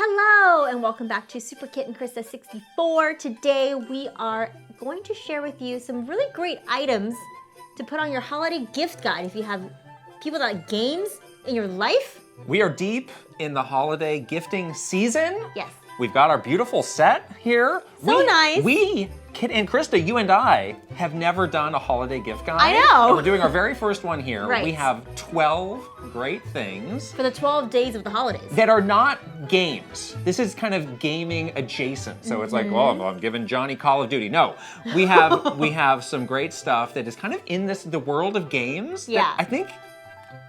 Hello and welcome back to Super Kitten Krysta 64. Today we are going to share with you some really great items to put on your holiday gift guide if you have people that like games in your life. We are deep in the holiday gifting season. Yes. We've got our beautiful set here. So nice. Kit and Krysta, you and I have never done a holiday gift guide. I know. And we're doing our very first one here. Right. We have 12 great things. For the 12 days of the holidays. That are not games. This is kind of gaming adjacent. So it's like, oh, I'm giving Johnny Call of Duty. No, we have some great stuff that is kind of in the world of games. Yeah. That I think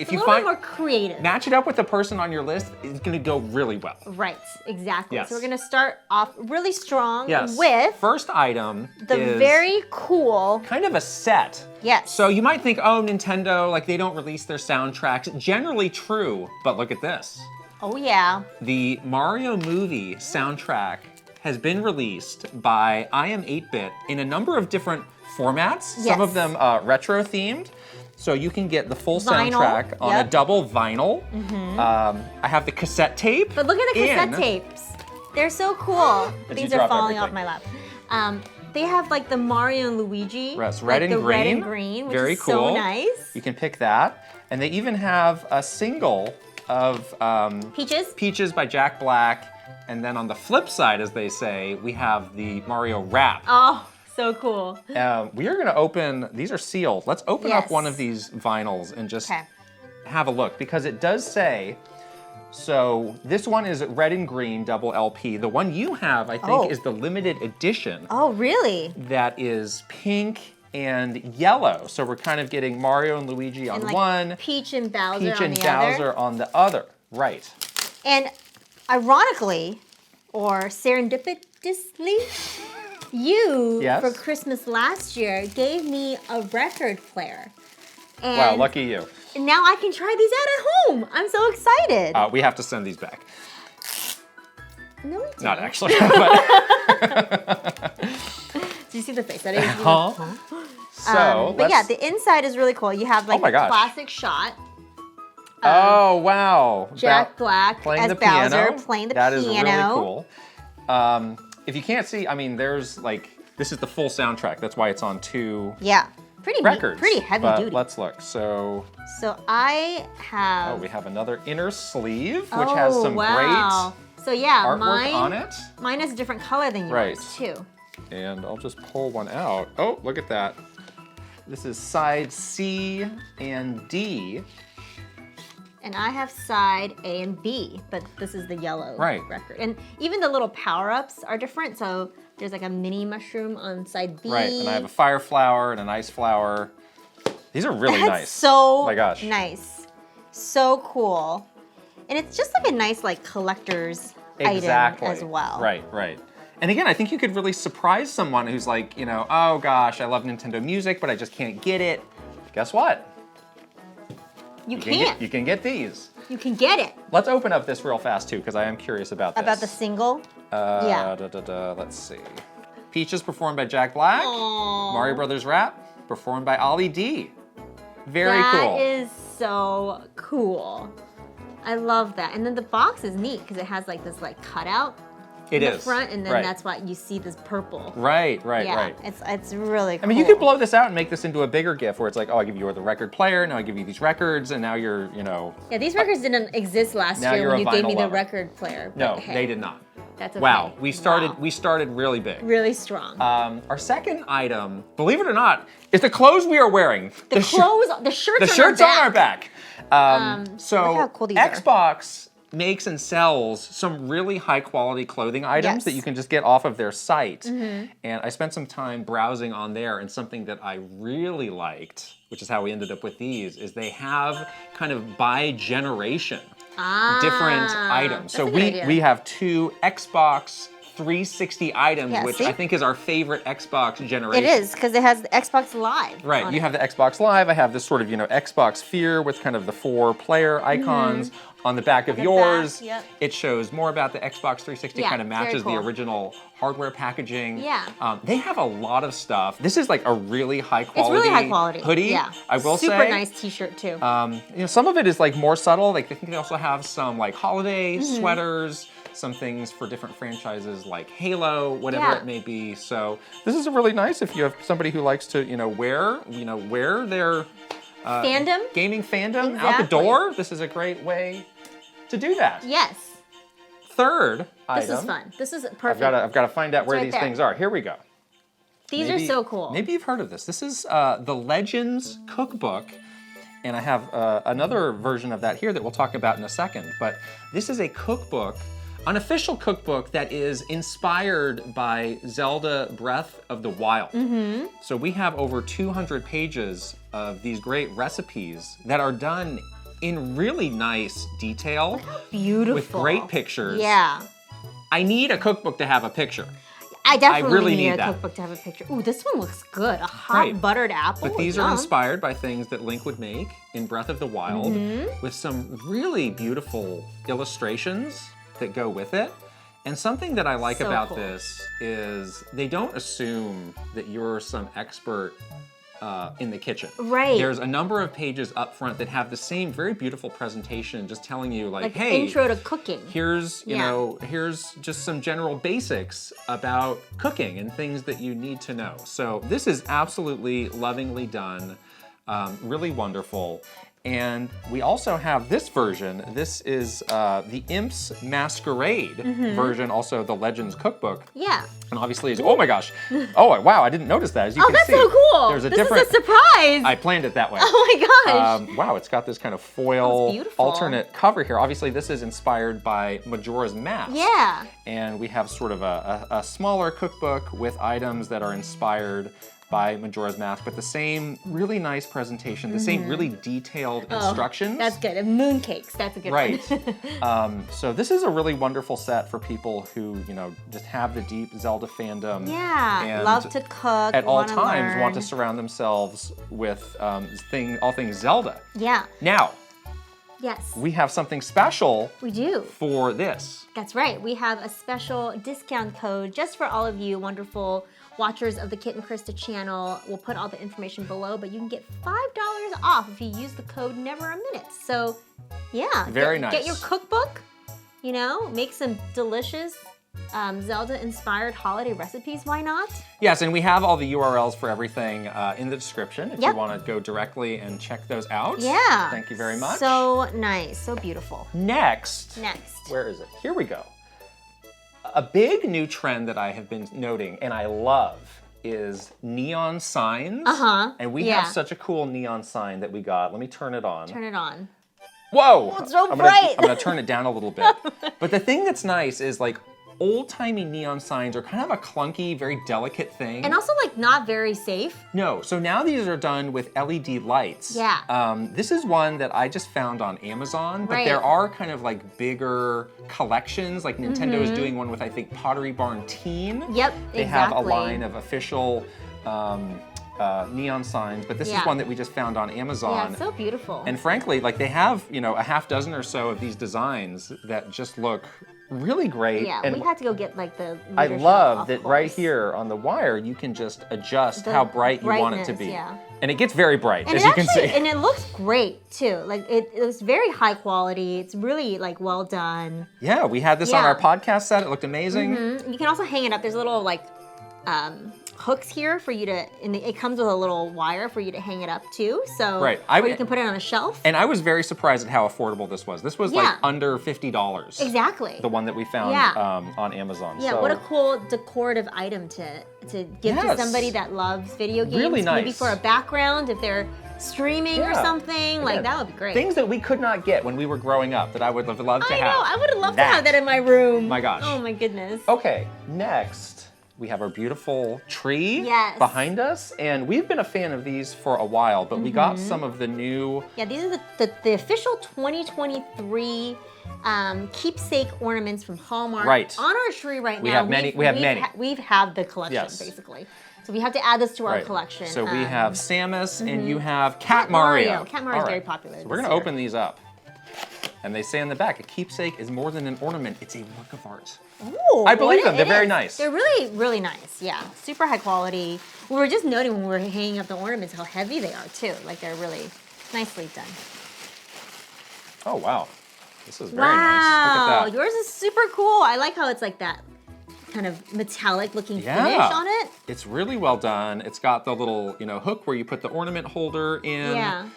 if you a little bit more creative. Match it up with the person on your list, it's gonna go really well. Right, exactly. Yes. So we're gonna start off really strong Yes. with first item the is very cool. kind of a set. Yes. So you might think, oh, Nintendo, like they don't release their soundtracks. Generally true, but look at this. Oh yeah. The Mario movie soundtrack has been released by I Am 8-Bit in a number of different formats. Yes. Some of them retro themed. So you can get the full Vinyl, soundtrack on yep. a double vinyl. I have the cassette tape. But look at the cassette tapes. They're so cool. Did These you are drop falling everything? off my lap. They have like the Mario and Luigi. Yes, like red and the green. Red and green, which Very is cool. so nice. You can pick that. And they even have a single of Peaches by Jack Black. And then on the flip side, as they say, we have the Mario rap. Oh, so cool. We are gonna open, these are sealed. Let's open up Yes. one of these vinyls and just Okay. have a look, because it does say, so this one is red and green double LP. The one you have, I think, Oh. is the limited edition. Oh, really? That is pink and yellow. So we're kind of getting Mario and Luigi on And like one, Peach and Bowser Peach on and the Bowser other. on the other. Right. And ironically, or serendipitously, you, Yes? for Christmas last year, gave me a record player. And Wow, lucky you. now I can try these out at home. I'm so excited. We have to send these back. No, we didn't. Not actually, but Did you see the face? That is so but yeah, let's- the inside is really cool. You have like Oh my the gosh. classic shot. Oh wow! Jack Black playing as the Bowser piano. playing the That piano. is really cool. If you can't see, I mean, there's like this is the full soundtrack. That's why it's on 2 Yeah, pretty records. pretty heavy but duty. Let's look. So I have. we have another inner sleeve, which has some wow. So yeah, great artwork mine on it. Mine is a different color than yours Right. too. And I'll just pull one out. Oh, look at that. This is side C and D. And I have side A and B, but this is the yellow Right. record. And even the little power-ups are different. So there's like a mini mushroom on side B. Right, and I have a fire flower and an ice flower. These are really That's nice. so oh my gosh. nice. So cool. And it's just like a nice like collector's Exactly. item as well. Right, right. And again, I think you could really surprise someone who's like, you know, oh gosh, I love Nintendo music, but I just can't get it. Guess what? You can can't. you can get these. You can get it. Let's open up this real fast too, because I am curious about this. About the single? Yeah. Let's see. Peaches performed by Jack Black. Aww. Mario Brothers Rap performed by Ollie D. Very cool. That is so cool. I love that. And then the box is neat because it has like this like cutout It in the is. front, and then Right. that's why you see this purple. Right, Yeah, right. it's really cool. I mean, you could blow this out and make this into a bigger gift where it's like, oh, I give you the record player, now I give you these records, and now you're, you know. Yeah, these records didn't exist last Now year you're when a you gave vinyl me the lover. record player. But No, hey, they did not. That's okay. Wow, we started Wow. really big. Really strong. Our second item, believe it or not, is the clothes we are wearing. the clothes, the shirts, The shirts on on our back. So look how cool these are. Xbox makes and sells some really high quality clothing items Yes. that you can just get off of their site. And I spent some time browsing on there, and something that I really liked, which is how we ended up with these, is they have kind of by generation different items. So that's a good idea. we have 2 Xbox 360 items, Yeah, which see? I think is our favorite Xbox generation. It is because it has the Xbox Live. Right, on you it. have the Xbox Live. I have this sort of, you know, Xbox Sphere with kind of the 4 player icons. On the back of the yours, back, yep. it shows more about the Xbox 360, Yeah, kind of very matches cool. the original hardware packaging. Yeah. They have a lot of stuff. This is like a really high quality, It's really high quality. hoodie. Yeah. I will say. Super nice t-shirt too. You know, some of it is like more subtle. Like I think they also have some like holiday sweaters. some things for different franchises like Halo, whatever Yeah. it may be. So this is really nice if you have somebody who likes to, wear their Fandom? gaming fandom out Exactly. the door. This is a great way to do that. Yes. Third item. This is fun. This is perfect. I've got to find out where right these there. things are. Here we go. These are so cool. Maybe you've heard of this. This is the Legends Cookbook. And I have another version of that here that we'll talk about in a second. But this is a cookbook, an official cookbook that is inspired by Zelda Breath of the Wild. So we have over 200 pages of these great recipes that are done in really nice detail. Beautiful. With great pictures. Yeah. I need a cookbook to have a picture. I definitely really need need a that. cookbook to have a picture. Ooh, this one looks good. A hot Right. buttered apple. But these are Yum. inspired by things that Link would make in Breath of the Wild Mm-hmm. with some really beautiful illustrations that go with it. And something that I like So about cool. this is they don't assume that you're some expert in the kitchen. Right. There's a number of pages up front that have the same very beautiful presentation, just telling you like, Like hey, intro to cooking. here's Yeah. here's just some general basics about cooking and things that you need to know. So this is absolutely lovingly done, really wonderful. And we also have this version. This is the Imps Masquerade version, also the Legends Cookbook. Yeah. And obviously, oh my gosh, oh wow, I didn't notice that. As you Oh, can that's see, so cool. There's a this different. is a surprise. I planned it that way. Oh my gosh. Wow, it's got this kind of That's foil beautiful. alternate cover here. Obviously, this is inspired by Majora's Mask. Yeah. And we have sort of a smaller cookbook with items that are inspired by Majora's Mask, but the same really nice presentation, the same really detailed instructions. That's good. And mooncakes. That's a good Right. one. So this is a really wonderful set for people who, just have the deep Zelda fandom. Yeah. And Love to cook. at all wanna times want to learn. surround themselves with all things Zelda. Yeah. Now, Yes. we have something special We do. for this. That's right. We have a special discount code just for all of you wonderful watchers of the Kit and Krysta channel. We'll put all the information below, but you can get $5 off if you use the code Never a Minute. So, yeah. Very Get nice. your cookbook, make some delicious Zelda-inspired holiday recipes. Why not? Yes, and we have all the URLs for everything in the description if Yep. you want to go directly and check those out. Yeah. Thank you very much. So nice. So beautiful. Next, Next. where is it? Here we go. A big new trend that I have been noting and I love is neon signs. And we have such a cool neon sign that we got. Let me turn it on. Turn it on. Whoa! Oh, it's so I'm bright. gonna turn it down a little bit. But the thing that's nice is like old-timey neon signs are kind of a clunky, very delicate thing. And also not very safe. No, so now these are done with LED lights. Yeah. This is one that I just found on Amazon, but Right. there are kind of bigger collections, like Nintendo is doing one with, I think, Pottery Barn Teen. Yep, They have a exactly. line of official neon signs, but this is Yeah. one that we just found on Amazon. Yeah, it's so beautiful. And frankly, they have, a half dozen or so of these designs that just look really great. yeah, and we had to go get the I leadership, love of that right course. here on the wire, you can just adjust The how bright you want it to brightness, be. yeah. And it gets very bright, And as it you can see. and it looks great too. It looks very high quality. It's really well done. Yeah, we had this on Yeah. our podcast set. It looked amazing. You can also hang it up. There's little hooks here for you to, and it comes with a little wire for you to hang it up too. So Right. or you can put it on a shelf. And I was very surprised at how affordable this was. This was Yeah. under $50. Exactly. The one that we found Yeah. on Amazon. Yeah, so, what a cool decorative item to give to Yes. somebody that loves video games. Really Maybe nice. for a background if they're streaming or Yeah. something. Again, That would be great. Things that we could not get when we were growing up that I would have loved to I have. know. I would have loved to have that in my room. My gosh. Oh my goodness. Okay, next we have our beautiful tree Yes. behind us, and we've been a fan of these for a while, but we got some of the new. Yeah, these are the official 2023 keepsake ornaments from Hallmark. Right. On our tree right We now. have many- we have many. We've had the collection Yes. basically. So we have to add this to our Right. collection. So we have Samus and you have Cat Mario. Cat Mario is All very popular So we're this gonna year. open these up. And they say on the back, a keepsake is more than an ornament, it's a work of art. Ooh, I believe it- them. They're it very is. nice. They're really, really nice. Yeah, super high quality. We were just noting when we were hanging up the ornaments how heavy they are too. They're really nicely done. Oh, wow. This is very nice. Look at that. Yours is super cool. I like how it's like that kind of metallic looking finish on it. It's really well done. It's got the little, hook where you put the ornament holder in. Yeah.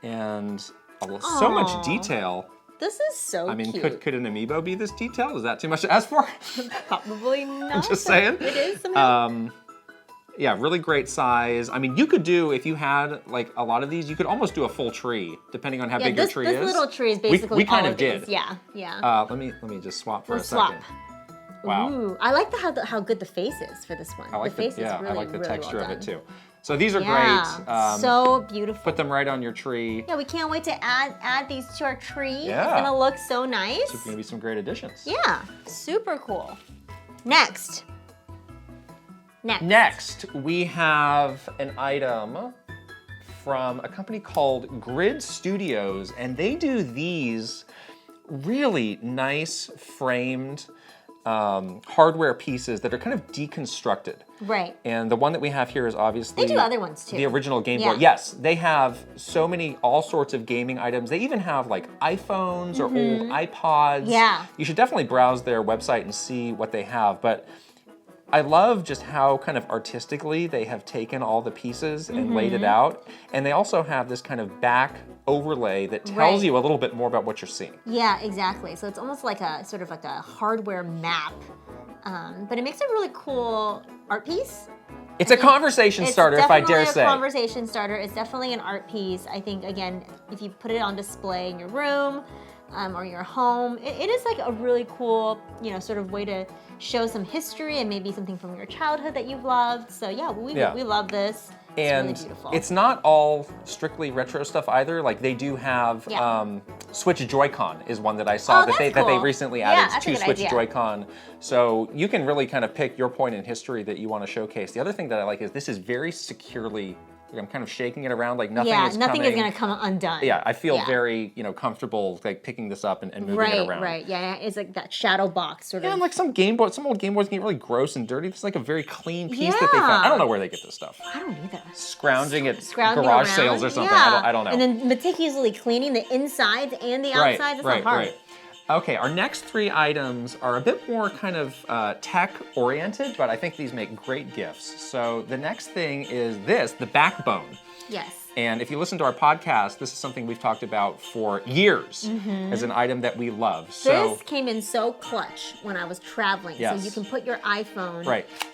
And so much detail. This is so cute. Could an amiibo be this detailed? Is that too much to ask for? Probably not. I'm just saying. It is somehow. Yeah, really great size. I mean, you could do, if you had like a lot of these, you could almost do a full tree, depending on how big your tree is. This little tree is basically we kind all of did. Yeah, yeah. Let me just swap for a second. Wow. Ooh, I like how good the face is for this one. I like the face is really, I like the really texture well of it done. too. So these are great. So beautiful. Put them right on your tree. Yeah, we can't wait to add these to our tree. Yeah. It's gonna look so nice. It's gonna be some great additions. Yeah, super cool. Next, we have an item from a company called Grid Studios, and they do these really nice framed hardware pieces that are kind of deconstructed. Right. And the one that we have here is obviously they do other ones too. The original Game Boy. Yes, they have so many, all sorts of gaming items. They even have like iPhones or old iPods. Yeah. You should definitely browse their website and see what they have. But I love just how kind of artistically they have taken all the pieces and laid it out. And they also have this kind of back overlay that tells you a little bit more about what you're seeing. Yeah, exactly. So it's almost like a sort of like a hardware map, but it makes a really cool art piece. It's a conversation starter, if I dare say. It's definitely a conversation starter. It's definitely an art piece. I think, again, if you put it on display in your room or your home, it is like a really cool, sort of way to show some history and maybe something from your childhood that you've loved. So yeah, we love this. It's really beautiful. It's not all strictly retro stuff either. Like they do have Switch Joy-Con is one that I saw that they recently added to Switch Joy-Con. So you can really kind of pick your point in history that you want to showcase. The other thing that I like is this is very securely. I'm kind of shaking it around like nothing is nothing is going to come undone. Yeah, I feel very, comfortable like picking this up and moving it around. Right, yeah, it's like that shadow box sort of. Yeah, and like some old Game Boys get really gross and dirty. It's like a very clean piece that they found. I don't know where they get this stuff. I don't either. Scrounging at garage sales or something. Yeah. I don't know. And then meticulously cleaning the insides and the outsides. It's not hard. Right. Okay, our next three items are a bit more kind of tech-oriented, but I think these make great gifts. So the next thing is the backbone. Yes. And if you listen to our podcast, this is something we've talked about for years as an item that we love. This came in so clutch when I was traveling. Yes. So you can put your iPhone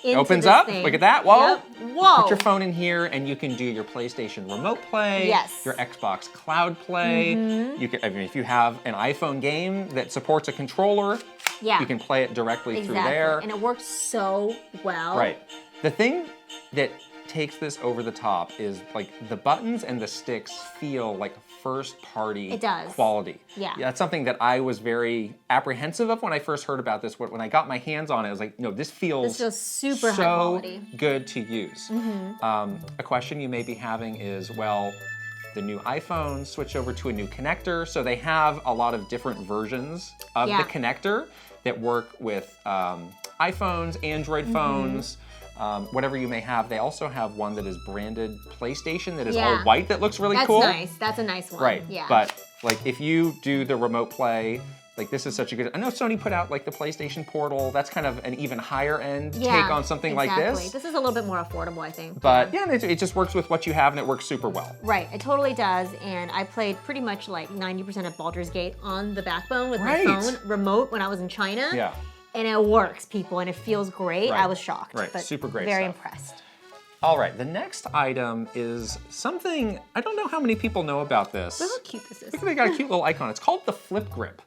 It opens up. thing. Look at that. Whoa. Yep. Whoa. Put your phone in here and you can do your PlayStation Remote Play. Yes. Your Xbox Cloud Play. You can, if you have an iPhone game that supports a controller, you can play it directly through there. And it works so well. Right. The thing that takes this over the top is like the buttons and the sticks feel like first party quality. Yeah. That's something that I was very apprehensive of when I first heard about this. When I got my hands on it, I was like, no, this feels super high quality. Good to use. A question you may be having is, well, the new iPhones switch over to a new connector, so they have a lot of different versions of the connector that work with iPhones, Android phones, whatever you may have. They also have one that is branded PlayStation that is all white that looks really cool. That's nice. That's a nice one. Right. Yeah. But like if you do the remote play, like this is such a good. I know Sony put out like the PlayStation Portal. That's kind of an even higher end take on something like this. This is a little bit more affordable, I think. But yeah, it just works with what you have and it works super well. Right. It totally does. And I played pretty much like 90% of Baldur's Gate on the backbone with my phone remote when I was in China. Yeah. And it works, people, and it feels great. I was shocked. Right, but super great very stuff. Impressed. All right, the next item is something, I don't know how many people know about this. Look how cute this is. Look, they got a cute little icon. It's called the Flip Grip.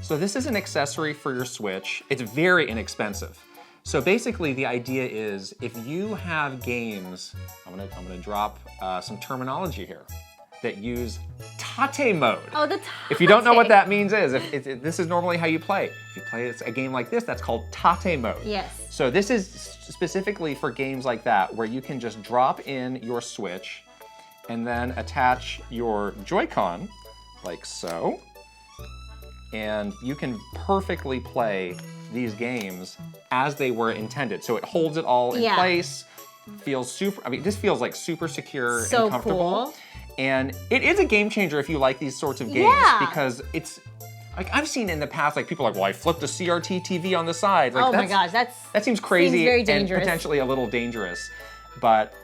So this is an accessory for your Switch. It's very inexpensive. So basically the idea is if you have games, I'm gonna drop some terminology here, that use tate mode. Oh, the tate. If you don't know what that means this is normally how you play. If you play a game like this, that's called tate mode. Yes. So this is specifically for games like that, where you can just drop in your Switch and then attach your Joy-Con, like so, and you can perfectly play these games as they were intended. So it holds it all in place, feels this feels like super secure and comfortable. Cool. And it is a game changer if you like these sorts of games because like I've seen in the past, like people are like, well, I flipped a CRT TV on the side. Like, oh my gosh, that seems crazy very and dangerous. potentially a little dangerous. But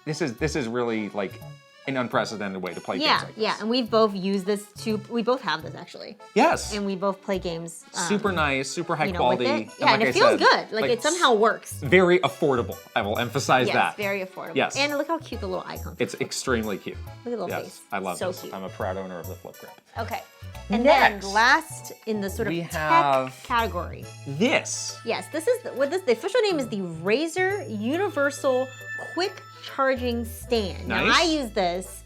this is really like an unprecedented way to play games like this. Yeah, and we've both used this too. We both have this actually. Yes. And we both play games. Super nice, super high with quality. it. Yeah, and it feels good. Like it somehow works. Very affordable. I will emphasize that. Yes, very affordable. Yes. And look how cute the little icon is. It's extremely cute. Look at the little yes, face. I love so this. Cute. I'm a proud owner of the flip grip. Okay. And Next, then last in the sort of tech category. This. Yes, this is the official name is the Razer Universal Quick Charging Stand. Nice. Now I use this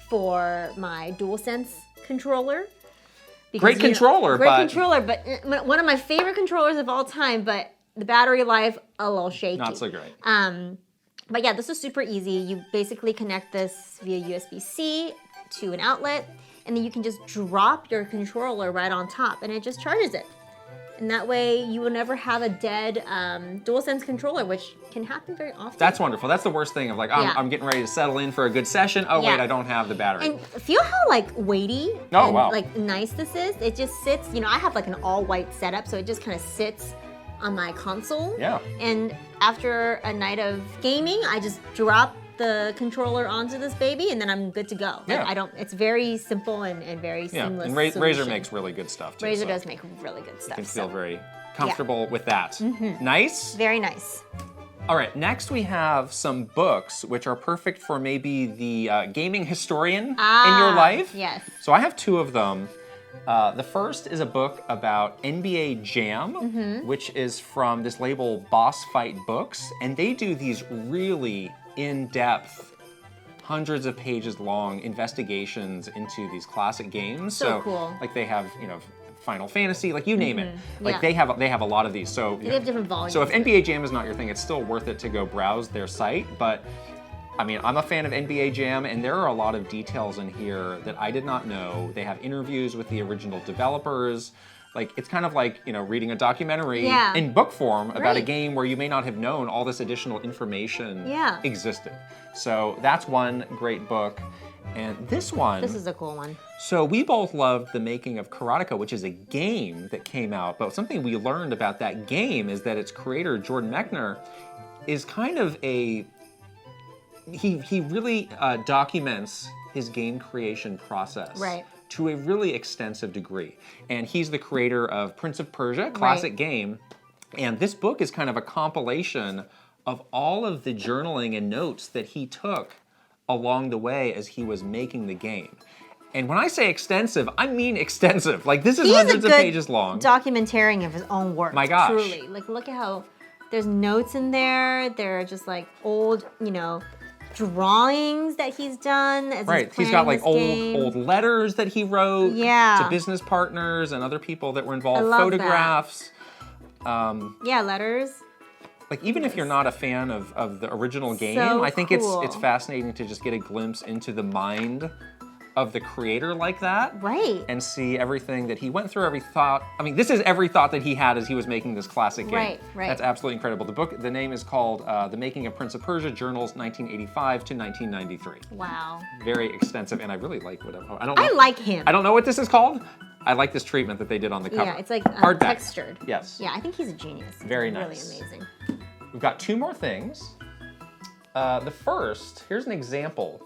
for my DualSense controller. Because, Great controller, but one of my favorite controllers of all time, but the battery life a little shaky. Not so great. But yeah, this is super easy. You basically connect this via USB-C to an outlet, and then you can just drop your controller right on top, and it just charges it. And that way, you will never have a dead DualSense controller, which can happen very often. That's wonderful. That's the worst thing of like, I'm getting ready to settle in for a good session. Oh wait, I don't have the battery. And feel how like weighty and like nice this is. It just sits, you know, I have like an all white setup, so it just kind of sits on my console. Yeah. And after a night of gaming, I just drop the controller onto this baby, and then I'm good to go. Like, Yeah. it's very simple and very seamless. And Razer makes really good stuff too. Razer does make really good stuff. You can feel very comfortable with that. Nice? Very nice. All right, next we have some books which are perfect for maybe the gaming historian in your life. Yes. So I have two of them. The first is a book about NBA Jam, which is from this label Boss Fight Books, and they do these really in-depth, hundreds of pages long investigations into these classic games. So cool. Like they have, you know, Final Fantasy, like you name it. Like they have a lot of these. So they have different volumes. So if NBA Jam is not your thing, it's still worth it to go browse their site. But I mean, I'm a fan of NBA Jam, and there are a lot of details in here that I did not know. They have interviews with the original developers. Like, it's kind of like, you know, reading a documentary in book form about a game where you may not have known all this additional information existed. So that's one great book. And this one... This is a cool one. So we both loved The Making of Karateka, which is a game that came out. But something we learned about that game is that its creator, Jordan Mechner, is kind of a... He really documents his game creation process. Right. To a really extensive degree. And he's the creator of Prince of Persia, classic game. And this book is kind of a compilation of all of the journaling and notes that he took along the way as he was making the game. And when I say extensive, I mean extensive. Like, this is hundreds of pages long. Documentarian of his own work. My gosh. Truly. Like, look at how there's notes in there. There are just like old, you know, drawings that he's done as he's got like old letters that he wrote to business partners and other people that were involved, photographs. Letters. Like, even if you're not a fan of the original game, I think it's fascinating to just get a glimpse into the mind of the creator like that. Right. And see everything that he went through, every thought. I mean, this is every thought that he had as he was making this classic game. Right. That's absolutely incredible. The book, the name is called The Making of Prince of Persia, Journals 1985 to 1993. Wow. Very extensive, and I really like what I like him. I don't know what this is called. I like this treatment that they did on the cover. Yeah, it's like textured. Yes. Yeah, I think he's a genius. Very nice. Really amazing. We've got two more things. The first, here's an example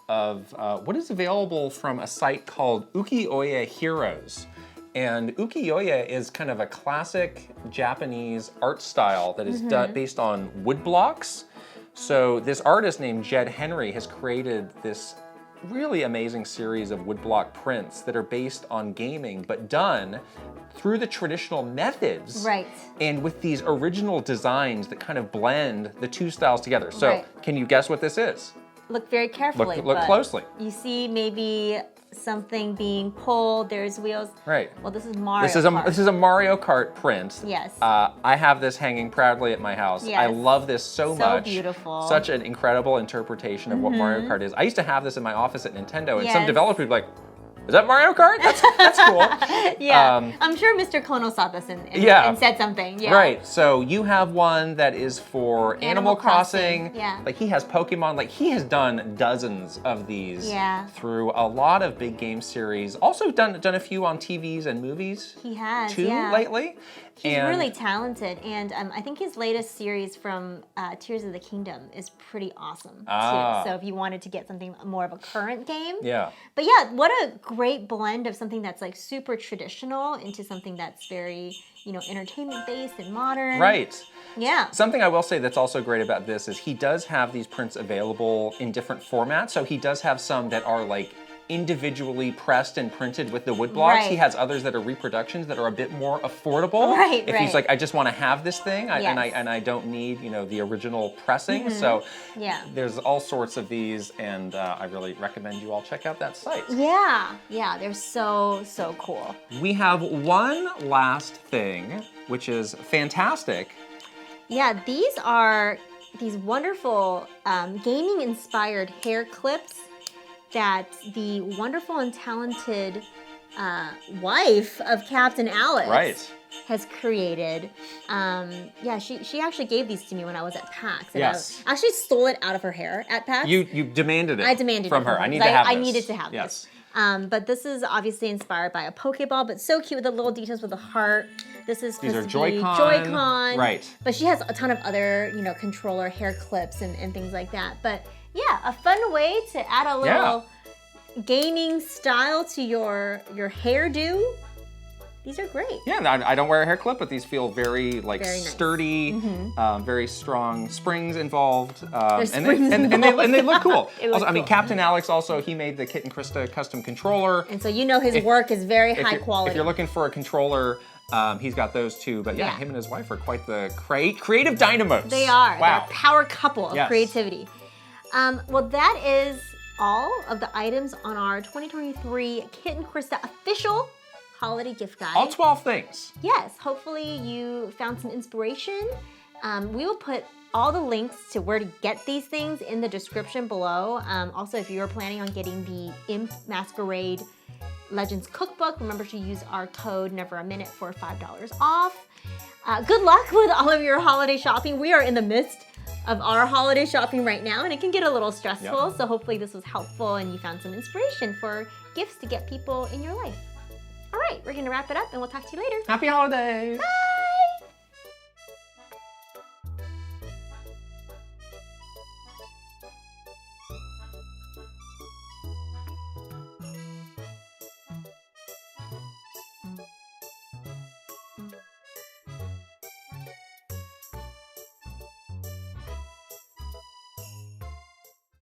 of what is available from a site called Ukioy-e Heroes. And ukiyo-e is kind of a classic Japanese art style that is based on wood blocks. So this artist named Jed Henry has created this really amazing series of woodblock prints that are based on gaming, but done through the traditional methods. Right. And with these original designs that kind of blend the two styles together. So can you guess what this is? Look very carefully. Look closely. You see maybe something being pulled, there's wheels. Right. Well, this is Mario Kart. This is a Mario Kart print. Yes. I have this hanging proudly at my house. Yes. I love this so much. So beautiful. Such an incredible interpretation of what Mario Kart is. I used to have this in my office at Nintendo, and some developer would be like, is that Mario Kart? That's cool. Yeah, I'm sure Mr. Kono saw this and said something. Yeah. Right, so you have one that is for Animal Crossing. Yeah. Like he has Pokemon, like he has done dozens of these through a lot of big game series. Also done a few on TVs and movies. He has, too, lately. He's really talented, and I think his latest series from Tears of the Kingdom is pretty awesome too. So if you wanted to get something more of a current game. Yeah. But yeah, what a great blend of something that's like super traditional into something that's very, entertainment based and modern. Right. Yeah. Something I will say that's also great about this is he does have these prints available in different formats. So he does have some that are like individually pressed and printed with the wood blocks. Right. He has others that are reproductions that are a bit more affordable. Right, if he's like, I just want to have this thing, and I don't need the original pressing. So there's all sorts of these, and I really recommend you all check out that site. Yeah, they're so cool. We have one last thing, which is fantastic. Yeah, these are these wonderful gaming-inspired hair clips that the wonderful and talented wife of CptnAlex has created. She actually gave these to me when I was at PAX. And I actually stole it out of her hair at PAX. You demanded it. I demanded from it her. I need to have this. I needed to have this. But this is obviously inspired by a Pokeball, but so cute with the little details with the heart. These are Joy-Con. Right. But she has a ton of other, controller hair clips and things like that. But yeah, a fun way to add a little gaming style to your hairdo. These are great. Yeah, I don't wear a hair clip, but these feel very nice. sturdy, very strong springs involved, and involved. they look cool. Also, I mean, CptnAlex also, he made the Kit and Krysta custom controller. And so his work is very high quality. If you're looking for a controller, he's got those too. But him and his wife are quite the creative dynamos. They are. Wow. They're a power couple of creativity. Well, that is all of the items on our 2023 Kit and Krysta official holiday gift guide. All 12 things. Yes, hopefully you found some inspiration. We will put all the links to where to get these things in the description below. Also, if you're planning on getting the Imp Masquerade Legends Cookbook, remember to use our code NEVERAMINUTE for $5 off. Good luck with all of your holiday shopping. We are in the midst of our holiday shopping right now, and it can get a little stressful. So hopefully this was helpful and you found some inspiration for gifts to get people in your life. All right, we're gonna wrap it up and we'll talk to you later. Happy holidays. Bye.